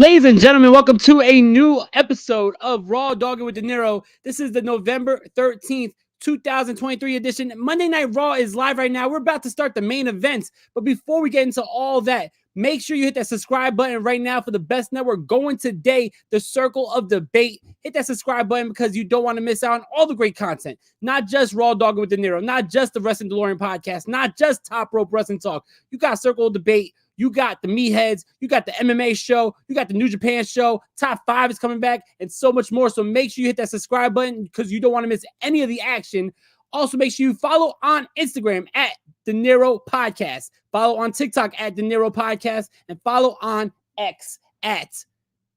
Ladies and gentlemen, welcome to a new episode of Raw Doggin with Dinero. This is the November 13th, 2023 edition. Monday Night Raw is live right now. We're about to start the main events. But before we get into all that, make sure you hit that subscribe button right now for the best network going today, the Circle of Debate. Hit that subscribe button because you don't want to miss out on all the great content. Not just Raw Doggin with Dinero, not just the Wrestling Delorean podcast, not just Top Rope Wrestling Talk. You got Circle of Debate. You got the Meatheads, you got the MMA show, you got the New Japan show, Top 5 is coming back, and so much more. So make sure you hit that subscribe button because you don't want to miss any of the action. Also, make sure you follow on Instagram at Dinero Podcast, follow on TikTok at Dinero Podcast, and follow on X at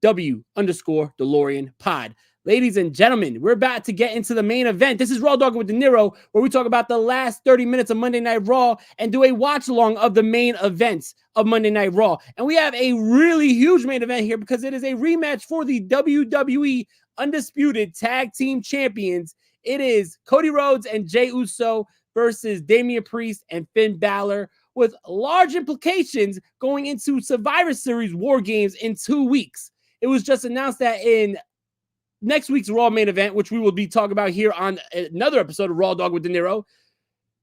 W_Delorean Pod. Ladies and gentlemen, we're about to get into the main event. This is Raw Doggin with Dinero, where we talk about the last 30 minutes of Monday Night Raw and do a watch-along of the main events of Monday Night Raw. And we have a really huge main event here because it is a rematch for the WWE Undisputed Tag Team Champions. It is Cody Rhodes and Jey Uso versus Damian Priest and Finn Balor, with large implications going into Survivor Series War Games in 2 weeks. It was just announced that in next week's Raw main event, which we will be talking about here on another episode of Raw Dog with Dinero,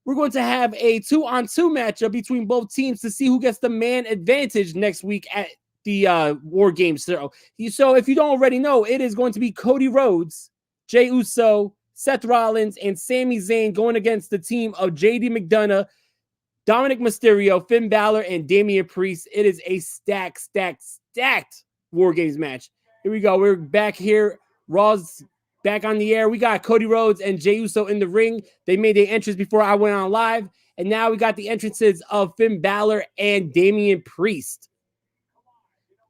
we're going to have a 2-on-2 matchup between both teams to see who gets the man advantage next week at the War Games. So if you don't already know, it is going to be Cody Rhodes, Jey Uso, Seth Rollins, and Sami Zayn going against the team of JD McDonough, Dominic Mysterio, Finn Balor, and Damian Priest. It is a stacked War Games match. Here we go. We're back here. Raw's back on the air. We got Cody Rhodes and Jey Uso in the ring. They made their entrance before I went on live. And now we got the entrances of Finn Balor and Damian Priest.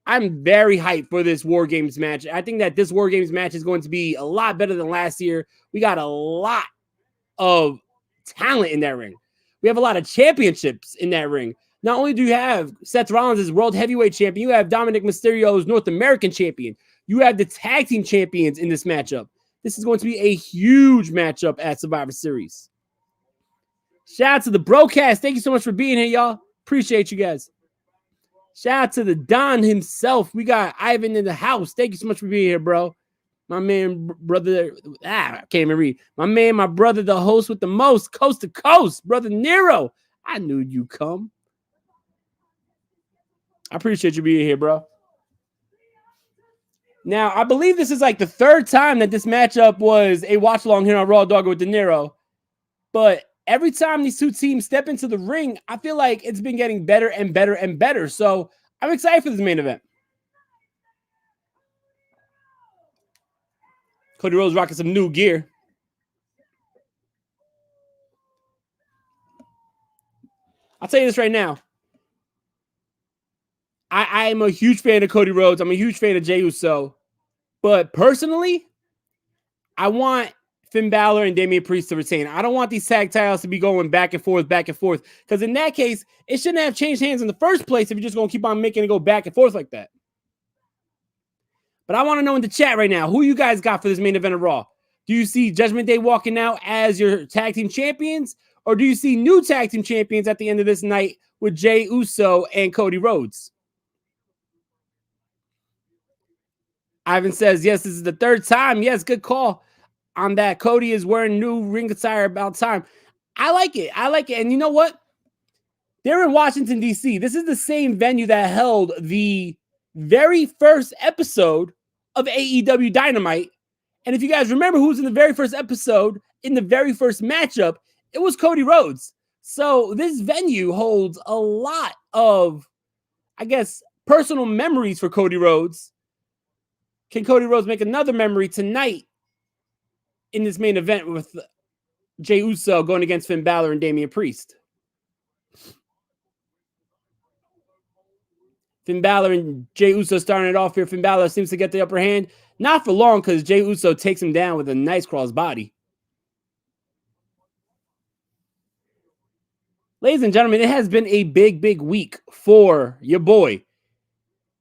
I'm very hyped for this War Games match. I think that this War Games match is going to be a lot better than last year. We got a lot of talent in that ring. We have a lot of championships in that ring. Not only do you have Seth Rollins as World Heavyweight Champion, you have Dominic Mysterio as North American Champion. You have the tag team champions in this matchup. This is going to be a huge matchup at Survivor Series. Shout out to the broadcast. Thank you so much for being here, y'all. Appreciate you guys. Shout out to the Don himself. We got Ivan in the house. Thank you so much for being here, bro. My man, brother. I can't even read. My brother, the host with the most, coast to coast, brother Nero. I knew you'd come. I appreciate you being here, bro. Now, I believe this is like the third time that this matchup was a watch-along here on Raw Dogger with Dinero. But every time these two teams step into the ring, I feel like it's been getting better and better and better. So I'm excited for this main event. Cody Rhodes rocking some new gear. I'll tell you this right now. I am a huge fan of Cody Rhodes. I'm a huge fan of Jey Uso. But personally, I want Finn Balor and Damian Priest to retain. I don't want these tag titles to be going back and forth. Because in that case, it shouldn't have changed hands in the first place if you're just going to keep on making it go back and forth like that. But I want to know in the chat right now, who you guys got for this main event of Raw? Do you see Judgment Day walking out as your tag team champions? Or do you see new tag team champions at the end of this night with Jey Uso and Cody Rhodes? Ivan says, yes, this is the third time. Yes, good call on that. Cody is wearing new ring attire about time. I like it. And you know what? They're in Washington, D.C. This is the same venue that held the very first episode of AEW Dynamite. And if you guys remember who's in the very first episode, in the very first matchup, it was Cody Rhodes. So this venue holds a lot of, I guess, personal memories for Cody Rhodes. Can Cody Rhodes make another memory tonight in this main event with Jey Uso going against Finn Balor and Damian Priest? Finn Balor and Jey Uso starting it off here. Finn Balor seems to get the upper hand. Not for long because Jey Uso takes him down with a nice cross body. Ladies and gentlemen, it has been a big week for your boy.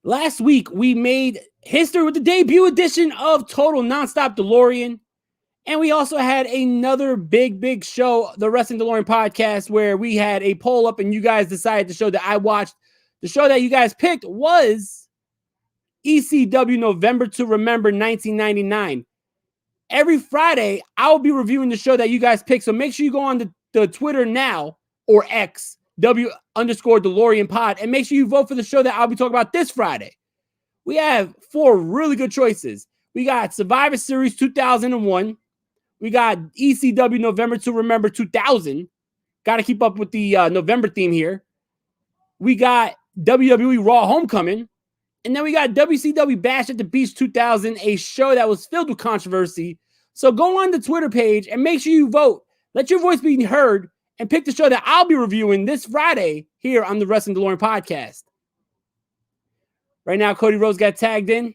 Last week, we made history with the debut edition of Total Nonstop Delorean. And we also had another big show, the Wrestling Delorean podcast, where we had a poll up and you guys decided the show that I watched. The show that you guys picked was ECW November to Remember 1999. Every Friday, I'll be reviewing the show that you guys pick. So make sure you go on the Twitter now or X, W_Delorean pod, and make sure you vote for the show that I'll be talking about this Friday. We have 4 really good choices. We got Survivor Series 2001. We got ECW November to Remember 2000. Got to keep up with the November theme here. We got WWE Raw Homecoming. And then we got WCW Bash at the Beach 2000, a show that was filled with controversy. So go on the Twitter page and make sure you vote. Let your voice be heard and pick the show that I'll be reviewing this Friday here on the Wrestling DeLorean podcast. Right now, Cody Rhodes got tagged in.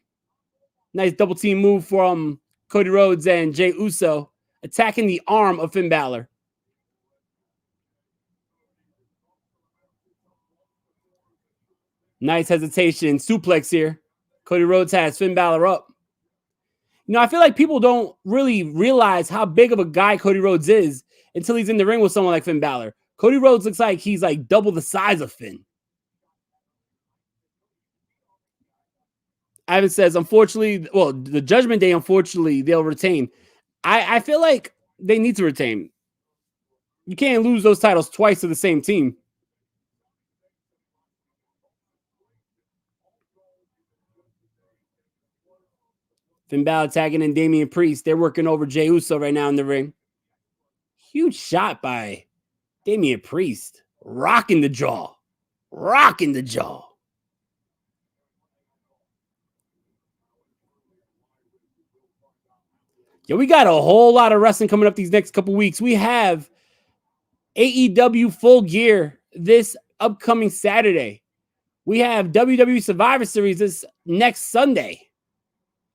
Nice double team move from Cody Rhodes and Jey Uso, attacking the arm of Finn Balor. Nice hesitation. Suplex here. Cody Rhodes has Finn Balor up. You know, I feel like people don't really realize how big of a guy Cody Rhodes is until he's in the ring with someone like Finn Balor. Cody Rhodes looks like he's like double the size of Finn. Ivan says, unfortunately, well, the Judgment Day, unfortunately, they'll retain. I feel like they need to retain. You can't lose those titles twice to the same team. Finn Balor tagging in Damian Priest. They're working over Jey Uso right now in the ring. Huge shot by Damian Priest. Rocking the jaw. Rocking the jaw. Yo, we got a whole lot of wrestling coming up these next couple weeks. We have AEW Full Gear this upcoming Saturday. We have WWE Survivor Series this next Sunday.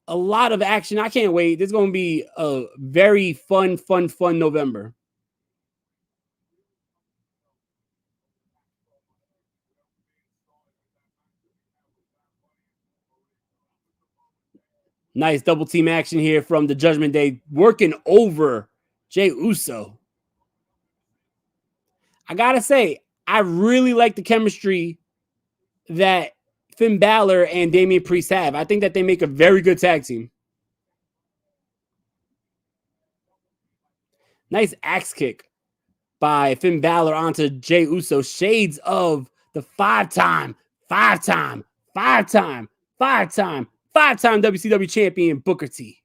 A lot of action. I can't wait. This is going to be a very fun November. Nice double team action here from the Judgment Day, working over Jey Uso. I got to say, I really like the chemistry that Finn Balor and Damian Priest have. I think that they make a very good tag team. Nice axe kick by Finn Balor onto Jey Uso. Shades of the five-time WCW champion Booker T.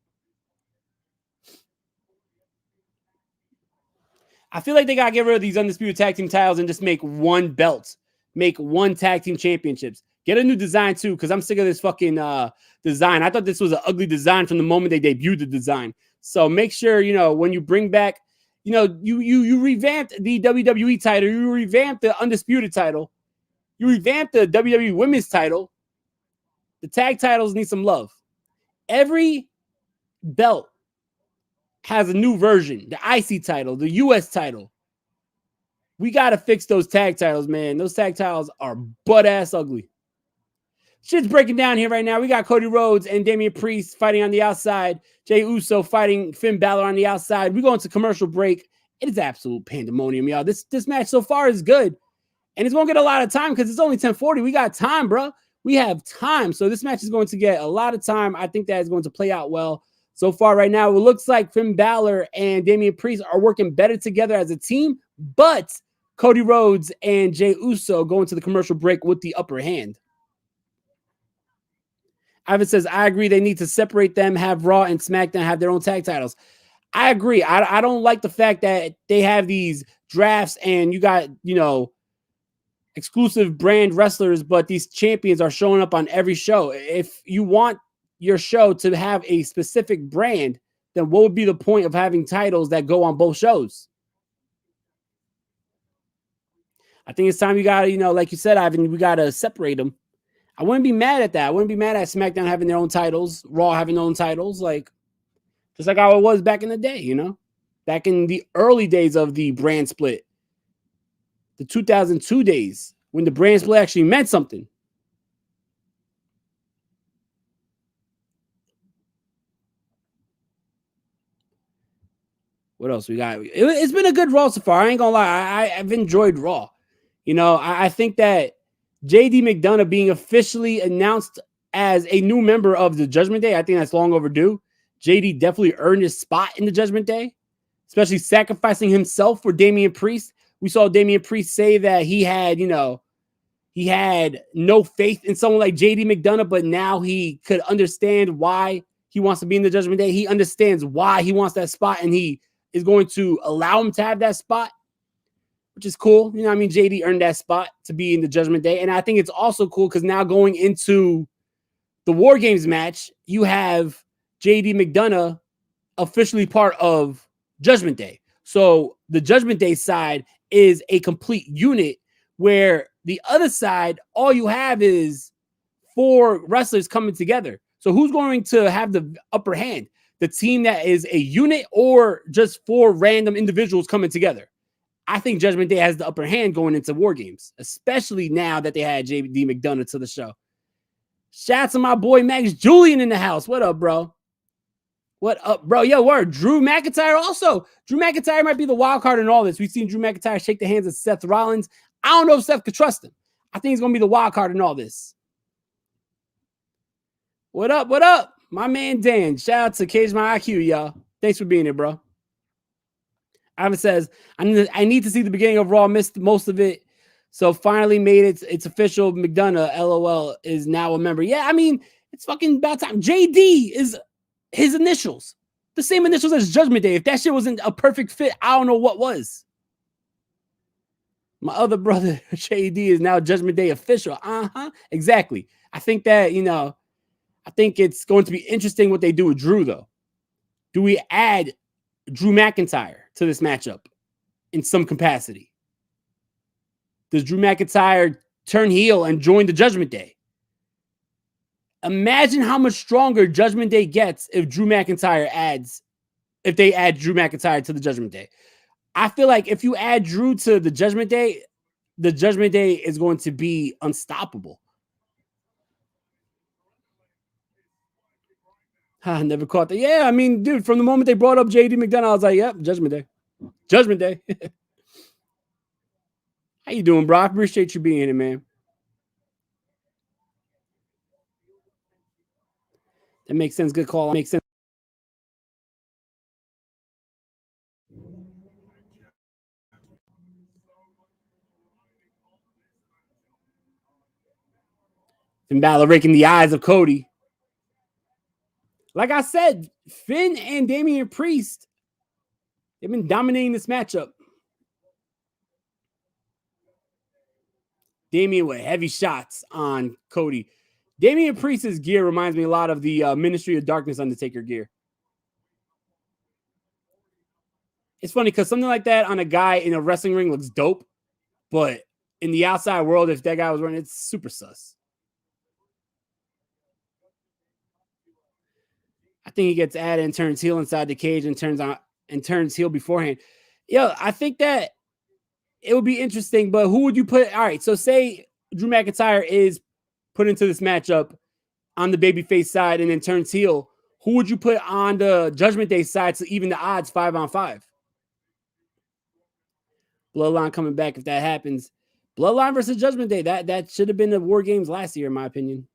I feel like they got to get rid of these undisputed tag team titles and just make one belt. Make one tag team championships. Get a new design too, because I'm sick of this fucking design. I thought this was an ugly design from the moment they debuted the design. So make sure, you know, when you bring back, you know, you revamped the WWE title, you revamped the undisputed title, you revamped the WWE women's title. The tag titles need some love. Every belt has a new version. The IC title, the US title. We got to fix those tag titles, man. Those tag titles are butt-ass ugly. Shit's breaking down here right now. We got Cody Rhodes and Damian Priest fighting on the outside. Jey Uso fighting Finn Balor on the outside. We're going to commercial break. It is absolute pandemonium, y'all. This match so far is good. And it's going to get a lot of time because it's only 10:40. We got time, bro. We have time. So this match is going to get a lot of time. I think that is going to play out well. So far right now, it looks like Finn Balor and Damian Priest are working better together as a team, but Cody Rhodes and Jey Uso going to the commercial break with the upper hand. Ivan says, I agree. They need to separate them, have Raw and SmackDown have their own tag titles. I agree. I don't like the fact that they have these drafts and you got, you know, exclusive brand wrestlers, but these champions are showing up on every show. If you want your show to have a specific brand, then what would be the point of having titles that go on both shows? I think it's time you got to, you know, like you said, Ivan, we got to separate them. I wouldn't be mad at that. I wouldn't be mad at SmackDown having their own titles, Raw having their own titles, like just like how it was back in the day, you know, back in the early days of the brand split, the 2002 days when the brand split actually meant something. What else we got? It's been a good Raw so far. I ain't gonna lie. I've enjoyed Raw. You know, I think that JD McDonough being officially announced as a new member of the Judgment Day, I think that's long overdue. JD definitely earned his spot in the Judgment Day, especially sacrificing himself for Damian Priest. We saw Damian Priest say that he had no faith in someone like JD McDonough, but now he could understand why he wants to be in the Judgment Day. He understands why he wants that spot, and he is going to allow him to have that spot, which is cool. You know what I mean? JD earned that spot to be in the Judgment Day. And I think it's also cool because now going into the War Games match, you have JD McDonough officially part of Judgment Day. So the Judgment Day side is a complete unit, where the other side, all you have is 4 wrestlers coming together. So who's going to have the upper hand? The team that is a unit, or just 4 random individuals coming together? I think Judgment Day has the upper hand going into War Games, especially now that they had JD McDonough to the show. Shout out to my boy Max Julian in the house. What up, bro? What up, bro? Yo, word. Drew McIntyre also. Drew McIntyre might be the wild card in all this. We've seen Drew McIntyre shake the hands of Seth Rollins. I don't know if Seth could trust him. I think he's going to be the wild card in all this. What up? What up? My man Dan. Shout out to Cage My IQ, y'all. Thanks for being here, bro. Ivan says, I need to see the beginning of Raw. Missed most of it. So finally made it. It's official. McDonough, LOL, is now a member. Yeah, I mean, it's fucking about time. JD is his initials. The same initials as Judgment Day. If that shit wasn't a perfect fit, I don't know what was. My other brother, JD, is now Judgment Day official. Exactly. I think that, I think it's going to be interesting what they do with Drew, though. Do we add Drew McIntyre to this matchup in some capacity? Does Drew McIntyre turn heel and join the Judgment Day? Imagine how much stronger Judgment Day gets if they add Drew McIntyre to the Judgment Day. I feel like if you add Drew to the Judgment Day is going to be unstoppable. I never caught that. Yeah, I mean, dude, from the moment they brought up JD McDonough, I was like, yep, Judgment Day. Judgment Day. How you doing, bro? I appreciate you being here, man. That makes sense. Good call. Makes sense. Finn Balor raking the eyes of Cody. Like I said, Finn and Damian Priest, they've been dominating this matchup. Damian with heavy shots on Cody. Damian Priest's gear reminds me a lot of the Ministry of Darkness Undertaker gear. It's funny because something like that on a guy in a wrestling ring looks dope, but in the outside world, if that guy was running, it's super sus. I think he gets added and turns heel inside the cage and turns heel beforehand. Yeah, I think that it would be interesting, but who would you put? All right, so say Drew McIntyre is put into this matchup on the babyface side and then turns heel. Who would you put on the Judgment Day side to even the odds 5-on-5? Bloodline coming back if that happens. Bloodline versus Judgment Day. That should have been the War Games last year, in my opinion.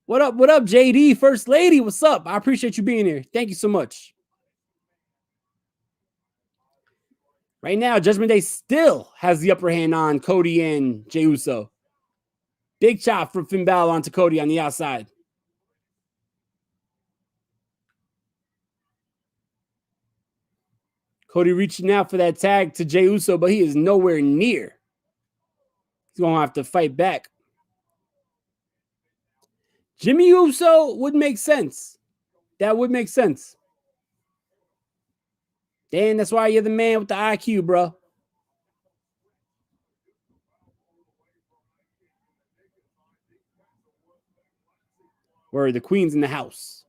What up, JD? First Lady, what's up? I appreciate you being here. Thank you so much. Right now, Judgment Day still has the upper hand on Cody and Jey Uso. Big chop from Finn Balor onto Cody on the outside. Cody reaching out for that tag to Jey Uso, but he is nowhere near. He's going to have to fight back. Jimmy Uso would make sense. That would make sense. Dan, that's why you're the man with the IQ, bro. Where the queen's in the house.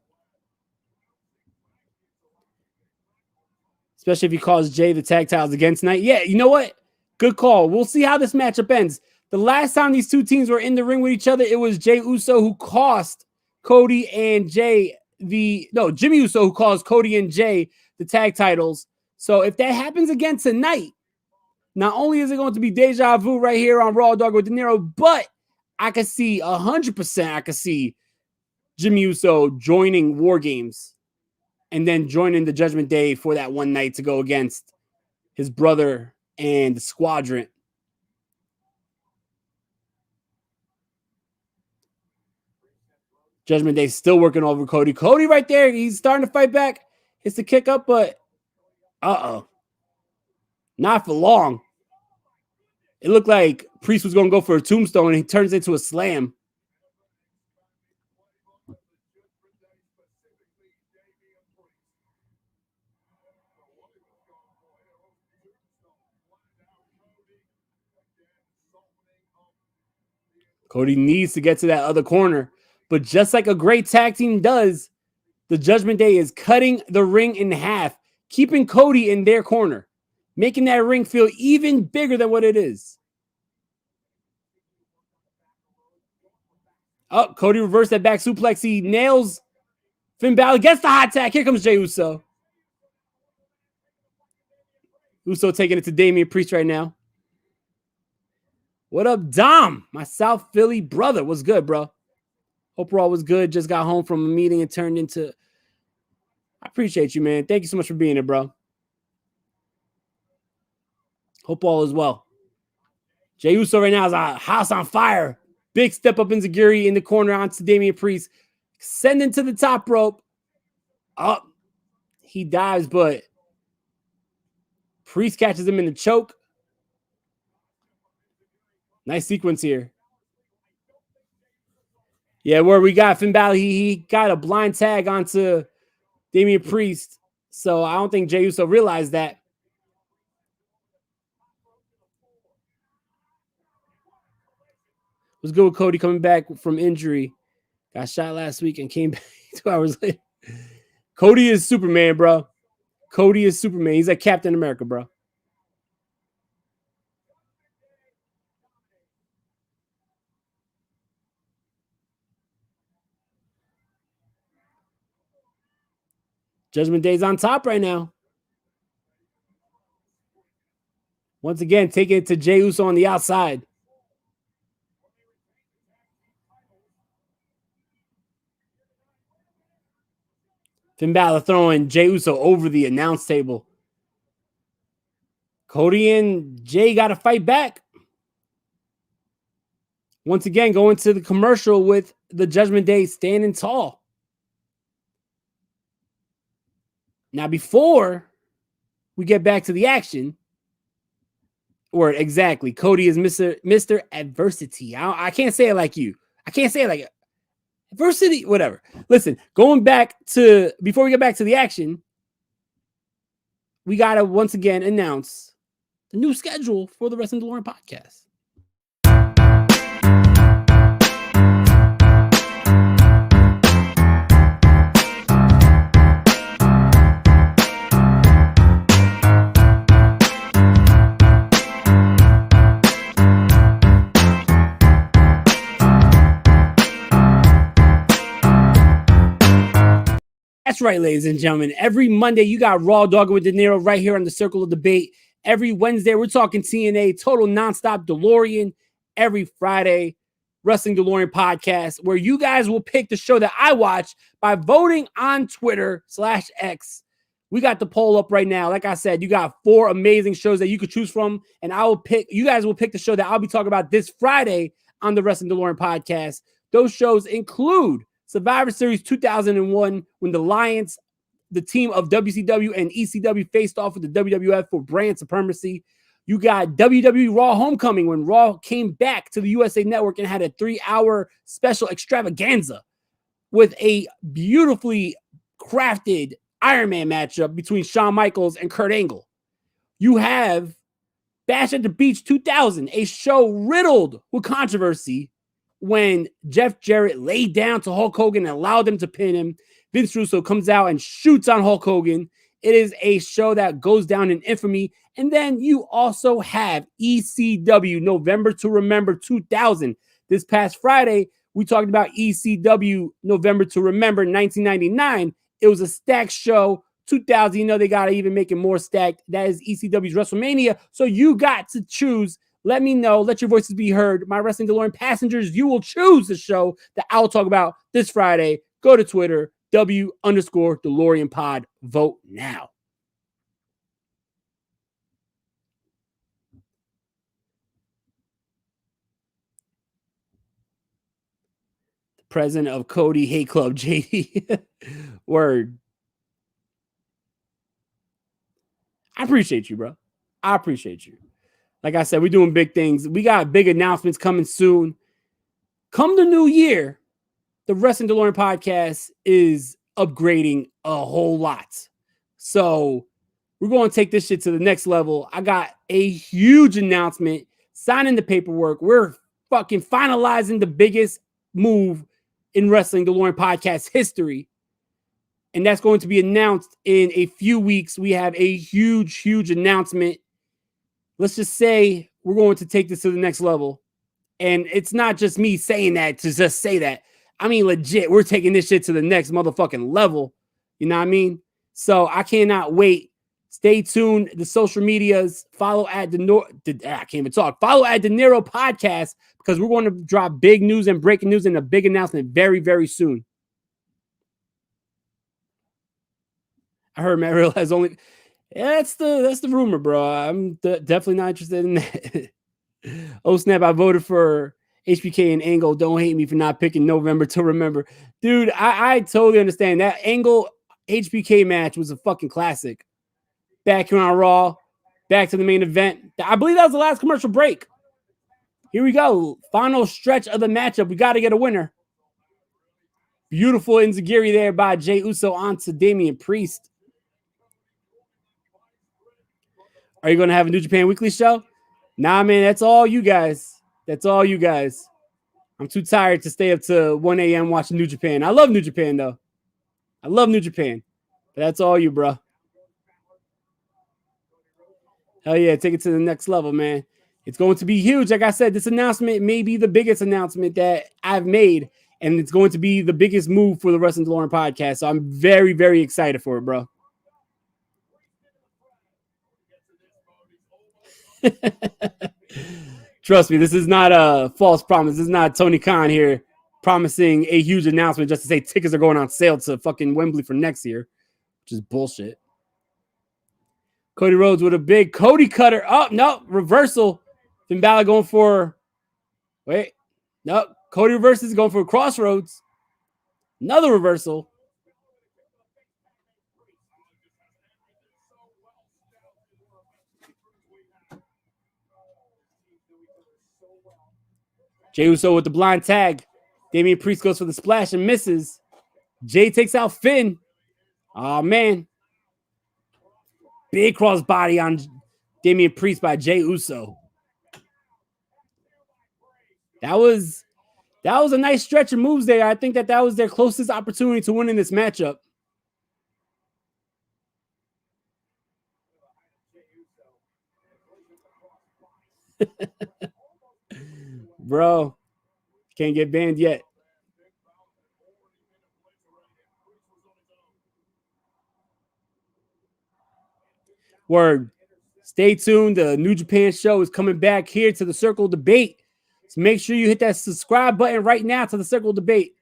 Especially if he calls Jay the tag titles again tonight. Yeah, you know what? Good call. We'll see how this matchup ends. The last time these two teams were in the ring with each other, it was Jey Uso who cost Cody and Jay Jimmy Uso who caused Cody and Jay the tag titles. So if that happens again tonight, not only is it going to be deja vu right here on Raw Dog with Dinero, but I could see 100%. I could see Jimmy Uso joining War Games and then joining the Judgment Day for that one night to go against his brother and the Squadron. Judgment Day still working over Cody. Cody right there. He's starting to fight back. It's the kick up, but not for long. It looked like Priest was going to go for a tombstone, and he turns into a slam. Cody needs to get to that other corner. But just like a great tag team does, the Judgment Day is cutting the ring in half, keeping Cody in their corner, making that ring feel even bigger than what it is. Oh, Cody reversed that back suplex. He nails Finn Balor, gets the hot tag. Here comes Jey Uso. Uso taking it to Damian Priest right now. What up, Dom? My South Philly brother. What's good, bro? Hope all was good. Just got home from a meeting and turned into... I appreciate you, man. Thank you so much for being here, bro. Hope all is well. Jey Uso right now is a house on fire. Big step up enziguri in the corner onto Damian Priest. Sending to the top rope. Up. He dives, but Priest catches him in the choke. Nice sequence here. Yeah, where we got Finn Balor, he got a blind tag onto Damian Priest. So I don't think Jey Uso realized that. What's good with Cody coming back from injury? Got shot last week and came back 2 hours later. Cody is Superman, bro. Cody is Superman. He's like Captain America, bro. Judgment Day's on top right now. Once again, taking it to Jey Uso on the outside. Finn Balor throwing Jey Uso over the announce table. Cody and Jey got to fight back. Once again, going to the commercial with the Judgment Day standing tall. Now, before we get back to the action, or exactly, Cody is Mr. Adversity. I can't say it like you. I can't say it like adversity, whatever. Listen, going back to, before we get back to the action, we got to once again announce the new schedule for the Wrestling Delorean podcast. That's right, ladies and gentlemen. Every Monday, you got Raw Doggin with Dinero right here on the Circle of Debate. Every Wednesday, we're talking TNA, total nonstop DeLorean. Every Friday, Wrestling DeLorean podcast, where you guys will pick the show that I watch by voting on Twitter/X. We got the poll up right now. Like I said, you got 4 amazing shows that you could choose from, and you guys will pick the show that I'll be talking about this Friday on the Wrestling DeLorean podcast. Those shows include Survivor Series 2001, when the Lions, the team of WCW and ECW, faced off with the WWF for brand supremacy. You got WWE Raw Homecoming, when Raw came back to the USA Network and had a 3-hour special extravaganza with a beautifully crafted Iron Man matchup between Shawn Michaels and Kurt Angle. You have Bash at the Beach 2000, a show riddled with controversy, when Jeff Jarrett laid down to Hulk Hogan and allowed him to pin him. Vince Russo comes out and shoots on Hulk Hogan. It is a show that goes down in infamy. And then you also have ECW November to Remember 2000. This past Friday, we talked about ECW November to Remember 1999. It was a stacked show. 2000, you know, they got to even make it more stacked. That is ECW's WrestleMania. So you got to choose Let me know. Let your voices be heard. My Wrestling DeLorean passengers, you will choose the show that I'll talk about this Friday. Go to Twitter, W_DeLorean pod. Vote now. President of Cody Hate Club, JD. Word. I appreciate you, bro. I appreciate you. Like I said, we're doing big things. We got big announcements coming soon. Come the new year, the Wrestling DeLorean podcast is upgrading a whole lot. So we're going to take this shit to the next level. I got a huge announcement, signing the paperwork. We're fucking finalizing the biggest move in Wrestling DeLorean podcast history. And that's going to be announced in a few weeks. We have a huge announcement. Let's just say we're going to take this to the next level. And it's not just me saying that to just say that. I mean, legit, we're taking this shit to the next motherfucking level. You know what I mean? So I cannot wait. Stay tuned. The social medias, follow at I can't even talk. Follow at Dinero Podcast, because we're going to drop big news and breaking news and a big announcement very, very soon. I heard Matt Riddle has only. Yeah, that's the rumor, bro. I'm definitely not interested in that. Oh snap! I voted for HBK and Angle. Don't hate me for not picking November to remember, dude. I totally understand that Angle HBK match was a fucking classic. Back here on Raw, back to the main event. I believe that was the last commercial break. Here we go. Final stretch of the matchup. We got to get a winner. Beautiful enziguri there by Jey Uso onto Damian Priest. Are you going to have a New Japan Weekly show? Nah, man, that's all you guys. That's all you guys. I'm too tired to stay up to 1 a.m. watching New Japan. I love New Japan, though. I love New Japan. But that's all you, bro. Hell yeah, take it to the next level, man. It's going to be huge. Like I said, this announcement may be the biggest announcement that I've made, and it's going to be the biggest move for the Wrestling DeLorean podcast. So I'm very, very excited for it, bro. Trust me, this is not a false promise. This is not Tony Khan here promising a huge announcement just to say tickets are going on sale to fucking Wembley for next year, which is bullshit. Cody Rhodes with a big Cody cutter. Oh, no, reversal. Finn Balor going for, wait, no, Cody reverses, going for Crossroads. Another reversal. Jey Uso with the blind tag. Damian Priest goes for the splash and misses. Jay takes out Finn. Oh, man. Big crossbody on Damian Priest by Jey Uso. That was a nice stretch of moves there. I think that was their closest opportunity to winning this matchup. Bro, can't get banned yet. Word. Stay tuned. The New Japan show is coming back here to the Circle Debate. So make sure you hit that subscribe button right now to the Circle Debate.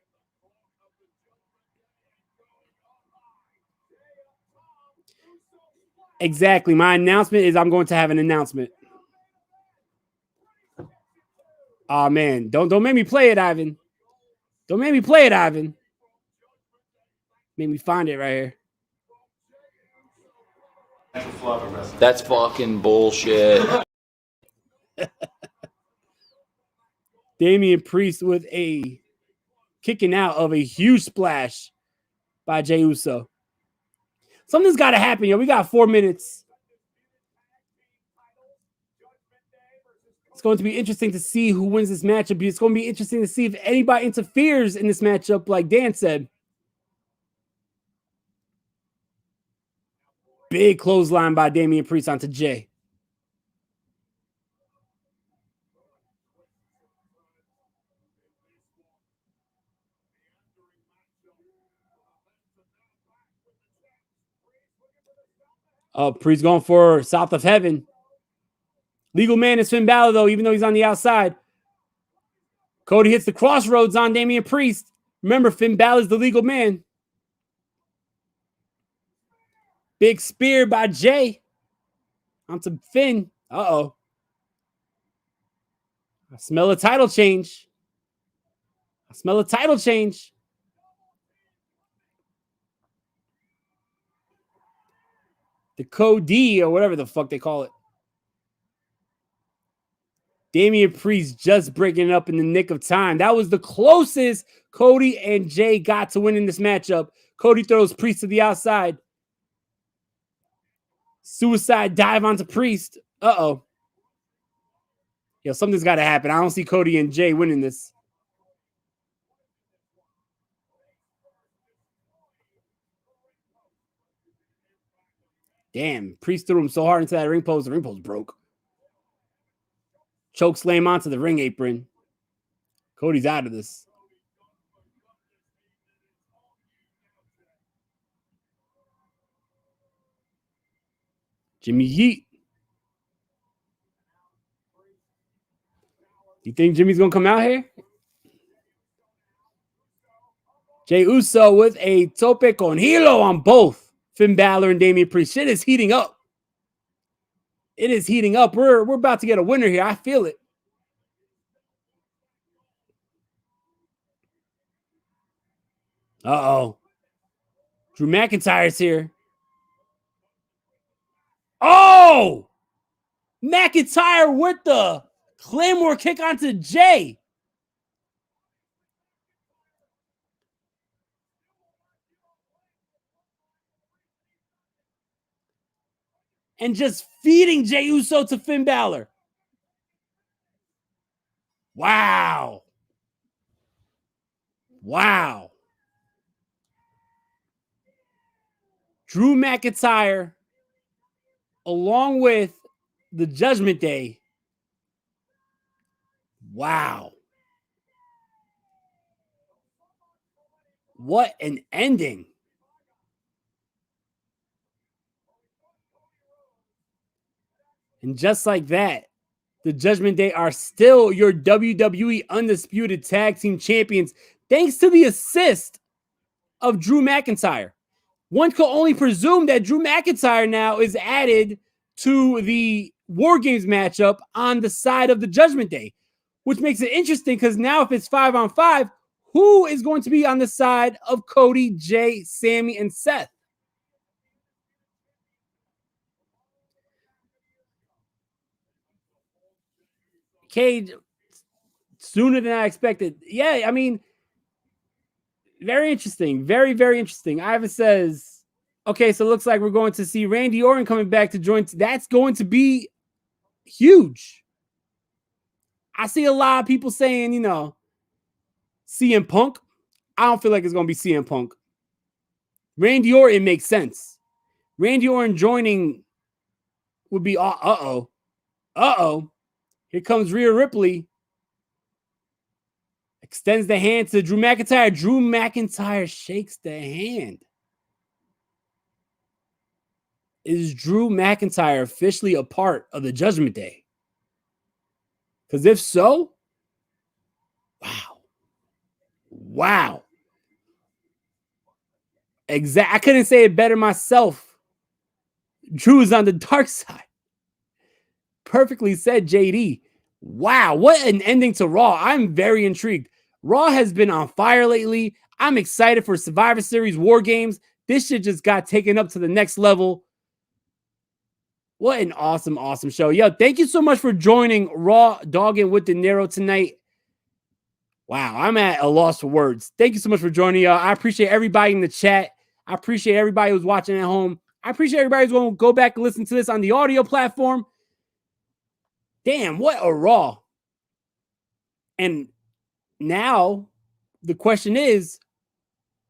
Exactly. My announcement is I'm going to have an announcement. Oh man, don't make me play it, Ivan. Don't make me play it, Ivan. Make me find it right here. That's fucking bullshit. Damian Priest with a kicking out of a huge splash by Jey Uso. Something's got to happen, yo. We got 4 minutes. It's going to be interesting to see who wins this matchup. It's going to be interesting to see if anybody interferes in this matchup, like Dan said. Big clothesline by Damian Priest onto Jey. Priest going for South of Heaven. Legal man is Finn Balor, though, even though he's on the outside. Cody hits the crossroads on Damian Priest. Remember, Finn Balor's the legal man. Big spear by Jay onto Finn. Uh-oh. I smell a title change. I smell a title change. The Cody or whatever the fuck they call it. Damian Priest just breaking it up in the nick of time. That was the closest Cody and Jay got to winning this matchup. Cody throws Priest to the outside. Suicide dive onto Priest. Uh-oh. Yo, something's got to happen. I don't see Cody and Jay winning this. Damn, Priest threw him so hard into that ring post. The ring post broke. Choke slam onto the ring apron. Cody's out of this. Jimmy Yeet. You think Jimmy's going to come out here? Jey Uso with a tope con hilo on both Finn Balor and Damian Priest. Shit is heating up. It is heating up. We're about to get a winner here. I feel it. Uh-oh. Drew McIntyre's here. Oh! McIntyre with the Claymore kick onto Jay. And just feeding Jey Uso to Finn Balor. Wow. Wow. Drew McIntyre, along with the Judgment Day. Wow. What an ending. And just like that, the Judgment Day are still your WWE Undisputed Tag Team Champions, thanks to the assist of Drew McIntyre. One could only presume that Drew McIntyre now is added to the War Games matchup on the side of the Judgment Day, which makes it interesting because now if it's 5-on-5, who is going to be on the side of Cody, Jay, Sammy, and Seth? Cage, sooner than I expected. Yeah, I mean, very interesting. Very, very interesting. Ivan says, okay, so it looks like we're going to see Randy Orton coming back to join. That's going to be huge. I see a lot of people saying, CM Punk. I don't feel like it's going to be CM Punk. Randy Orton makes sense. Randy Orton joining would be, uh-oh. Here comes Rhea Ripley. Extends the hand to Drew McIntyre. Drew McIntyre shakes the hand. Is Drew McIntyre officially a part of the Judgment Day? Because if so, wow. I couldn't say it better myself. Drew is on the dark side. Perfectly said, JD. Wow, what an ending to Raw. I'm very intrigued. Raw has been on fire lately. I'm excited for Survivor Series War Games. This shit just got taken up to the next level. What an awesome, awesome show. Yo, thank you so much for joining Raw Doggin with Dinero tonight. Wow, I'm at a loss for words. Thank you so much for joining, y'all. I appreciate everybody in the chat. I appreciate everybody who's watching at home. I appreciate everybody who's going to go back and listen to this on the audio platform. Damn, what a Raw. And now the question is,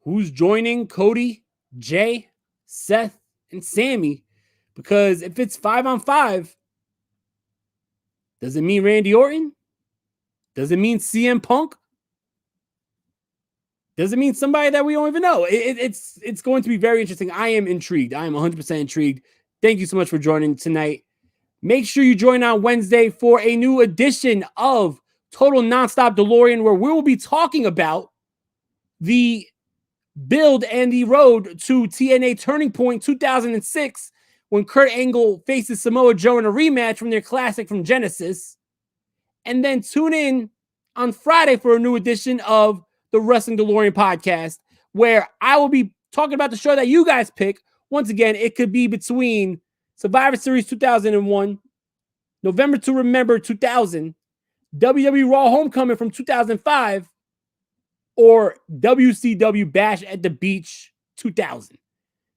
who's joining Cody, Jay, Seth, and Sammy? Because if it's 5-on-5, does it mean Randy Orton? Does it mean CM Punk? Does it mean somebody that we don't even know? It's going to be very interesting. I am intrigued. I am 100% intrigued. Thank you so much for joining tonight. Make sure you join on Wednesday for a new edition of Total Nonstop DeLorean, where we will be talking about the build and the road to TNA Turning Point 2006, when Kurt Angle faces Samoa Joe in a rematch from their classic from Genesis. And then tune in on Friday for a new edition of the Wrestling DeLorean podcast, where I will be talking about the show that you guys pick. Once again, it could be between Survivor Series 2001, November to Remember 2000, WWE Raw Homecoming from 2005, or WCW Bash at the Beach 2000.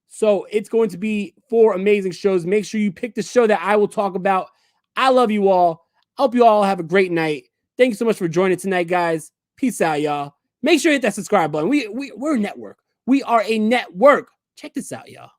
So it's going to be 4 amazing shows. Make sure you pick the show that I will talk about. I love you all. I hope you all have a great night. Thank you so much for joining tonight, guys. Peace out, y'all. Make sure you hit that subscribe button. We're a network. We are a network. Check this out, y'all.